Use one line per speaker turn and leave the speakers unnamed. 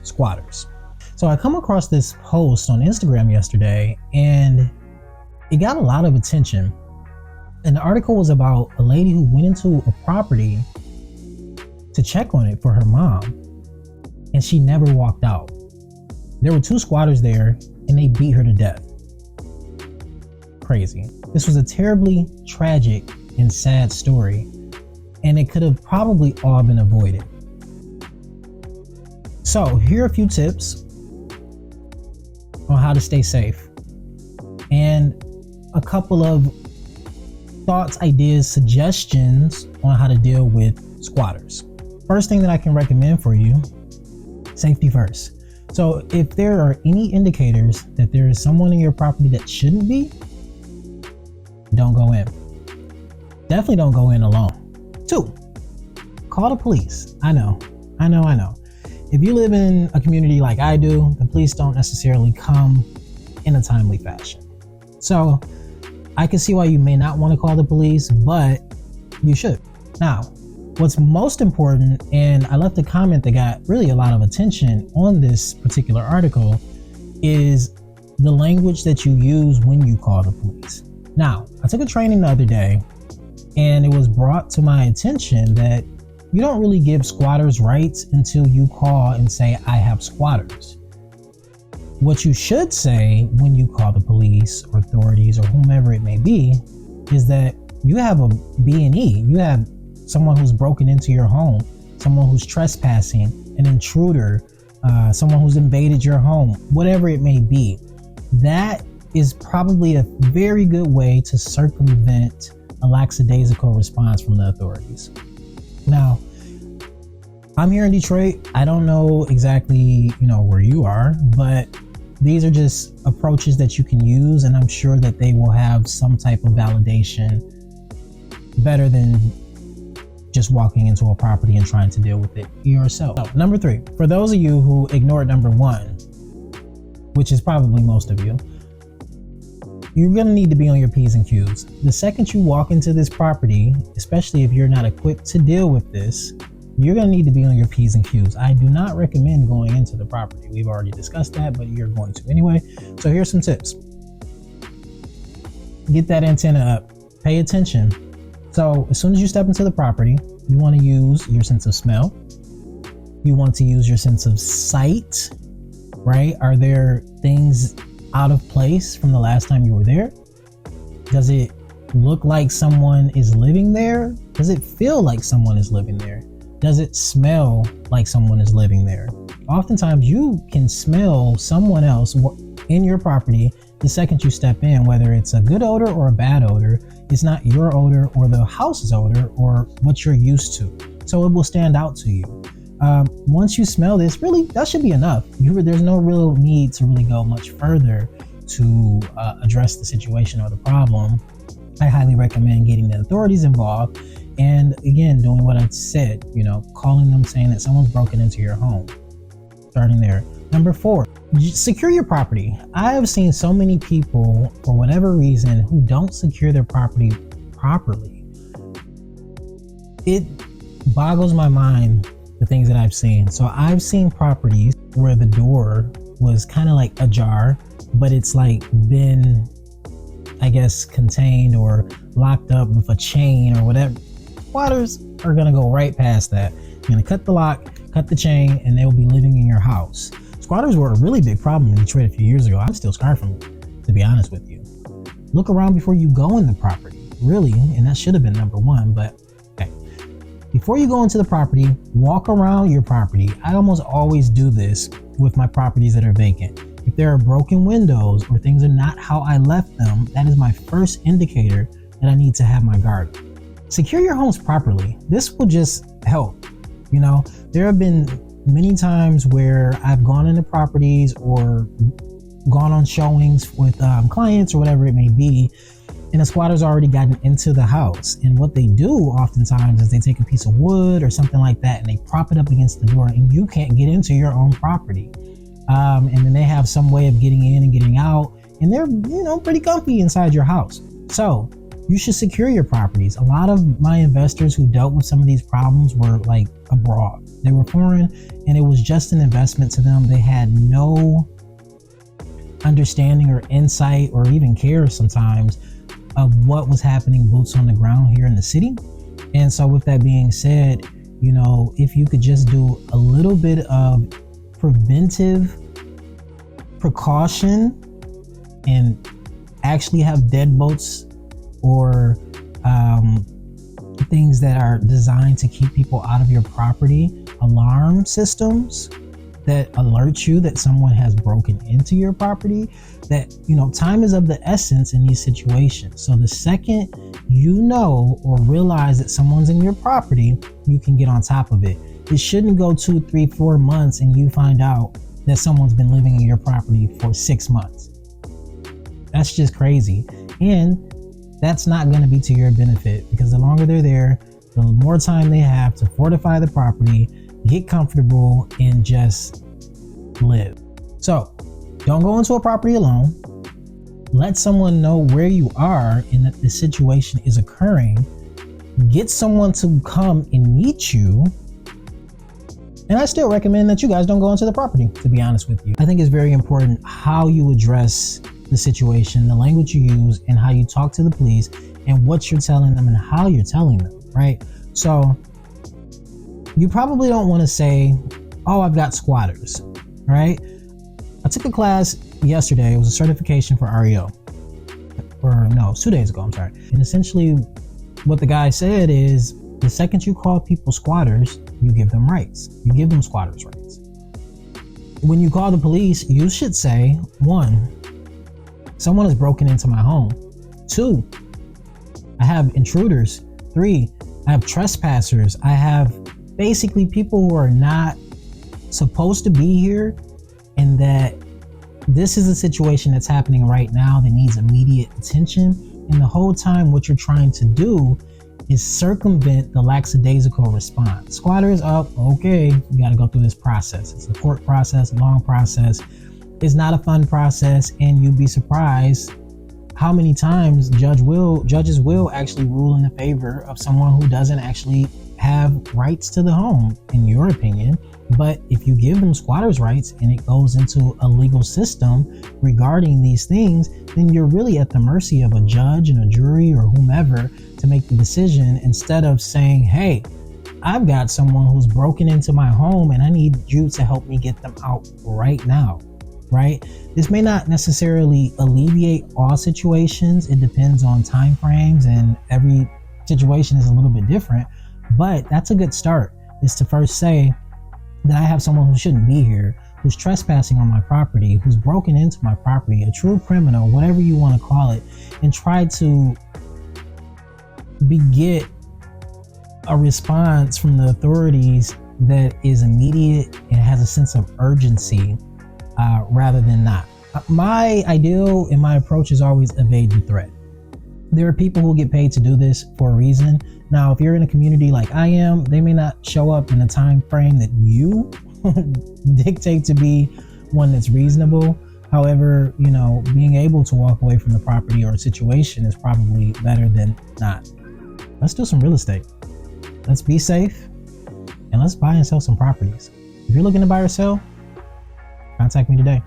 squatters. So I come across this post on Instagram yesterday and it got a lot of attention. And the article was about a lady who went into a property to check on it for her mom, and she never walked out. There were 2 squatters there and they beat her to death. Crazy. This was a terribly tragic and sad story, and it could have probably all been avoided. So here are a few tips on how to stay safe and a couple of thoughts, ideas, suggestions on how to deal with squatters. First thing that I can recommend for you, safety first. So if there are any indicators that there is someone in your property that shouldn't be, don't go in. Definitely don't go in alone. 2, call the police. I know. If you live in a community like I do, the police don't necessarily come in a timely fashion. So I can see why you may not want to call the police, but you should. Now, what's most important, and I left a comment that got really a lot of attention on this particular article, is the language that you use when you call the police. Now, I took a training the other day, and it was brought to my attention that you don't really give squatters rights until you call and say, I have squatters. What you should say when you call the police or authorities or whomever it may be is that you have a B&E. You have someone who's broken into your home, someone who's trespassing, an intruder, someone who's invaded your home, whatever it may be. That is probably a very good way to circumvent a lackadaisical response from the authorities. Now, I'm here in Detroit. I don't know exactly, where you are, but these are just approaches that you can use, and I'm sure that they will have some type of validation better than just walking into a property and trying to deal with it yourself. So, number 3, for those of you who ignored number 1, which is probably most of you, you're going to need to be on your P's and Q's. The second you walk into this property, especially if you're not equipped to deal with this, you're going to need to be on your P's and Q's. I do not recommend going into the property. We've already discussed that, but you're going to anyway. So here's some tips. Get that antenna up. Pay attention. So as soon as you step into the property, you want to use your sense of smell. You want to use your sense of sight, right? Are there things out of place from the last time you were there? Does it look like someone is living there? Does it feel like someone is living there? Does it smell like someone is living there? Oftentimes you can smell someone else in your property the second you step in, whether it's a good odor or a bad odor. It's not your odor or the house's odor or what you're used to. So it will stand out to you. Once you smell this, really, that should be enough. There's no real need to really go much further to address the situation or the problem. I highly recommend getting the authorities involved. And again, doing what I said, calling them, saying that someone's broken into your home. Starting there. Number 4, secure your property. I have seen so many people, for whatever reason, who don't secure their property properly. It boggles my mind, the things that I've seen. So I've seen properties where the door was kind of like ajar, but it's like been, I guess, contained or locked up with a chain or whatever. Squatters are gonna go right past that. You're gonna cut the lock, cut the chain, and they'll be living in your house. Squatters were a really big problem in Detroit a few years ago. I'm still scarred from it, to be honest with you. Look around before you go in the property, really, and that should have been number 1, but okay. Before you go into the property, walk around your property. I almost always do this with my properties that are vacant. If there are broken windows or things are not how I left them, that is my first indicator that I need to have my guard. Secure your homes properly. This will just help. There have been many times where I've gone into properties or gone on showings with clients or whatever it may be, and the squatter's already gotten into the house. And what they do oftentimes is they take a piece of wood or something like that and they prop it up against the door, and you can't get into your own property. And then they have some way of getting in and getting out, and they're pretty comfy inside your house. So you should secure your properties. A lot of my investors who dealt with some of these problems were like abroad. They were foreign, and it was just an investment to them. They had no understanding or insight or even care sometimes of what was happening boots on the ground here in the city. And so with that being said, you know, if you could just do a little bit of preventive precaution and actually have deadbolts or things that are designed to keep people out of your property, alarm systems that alert you that someone has broken into your property, that, you know, time is of the essence in these situations. So the second you know or realize that someone's in your property, you can get on top of it. It shouldn't go 2, 3, 4 months and you find out that someone's been living in your property for 6 months. That's just crazy. And that's not going to be to your benefit, because the longer they're there, the more time they have to fortify the property, get comfortable, and just live. So don't go into a property alone. Let someone know where you are and that the situation is occurring. Get someone to come and meet you. And I still recommend that you guys don't go into the property, to be honest with you. I think it's very important how you address the situation, the language you use, and how you talk to the police, and what you're telling them and how you're telling them, right? So you probably don't want to say, oh, I've got squatters, right? I took a class yesterday. It was a certification for REO. Or no, it was 2 days ago, I'm sorry. And essentially what the guy said is, the second you call people squatters, you give them rights. You give them squatters' rights. When you call the police, you should say, 1, someone has broken into my home. 2, I have intruders. 3, I have trespassers. I have basically people who are not supposed to be here, and that this is a situation that's happening right now that needs immediate attention. And the whole time what you're trying to do is circumvent the lackadaisical response. Squatters up, okay, you got to go through this process. It's a court process, a long process. It's not a fun process, and you'd be surprised how many times judges will actually rule in the favor of someone who doesn't actually have rights to the home, in your opinion. But if you give them squatters' rights and it goes into a legal system regarding these things, then you're really at the mercy of a judge and a jury or whomever to make the decision, instead of saying, hey, I've got someone who's broken into my home and I need you to help me get them out right now, right? This may not necessarily alleviate all situations. It depends on time frames, and every situation is a little bit different. But that's a good start, is to first say that I have someone who shouldn't be here, who's trespassing on my property, who's broken into my property, a true criminal, whatever you want to call it, and try to get a response from the authorities that is immediate and has a sense of urgency, rather than not. My ideal and my approach is always evade the threat. There are people who get paid to do this for a reason. Now, if you're in a community like I am, they may not show up in the time frame that you dictate to be one that's reasonable. However, you know, being able to walk away from the property or situation is probably better than not. Let's do some real estate. Let's be safe, and let's buy and sell some properties. If you're looking to buy or sell, contact me today.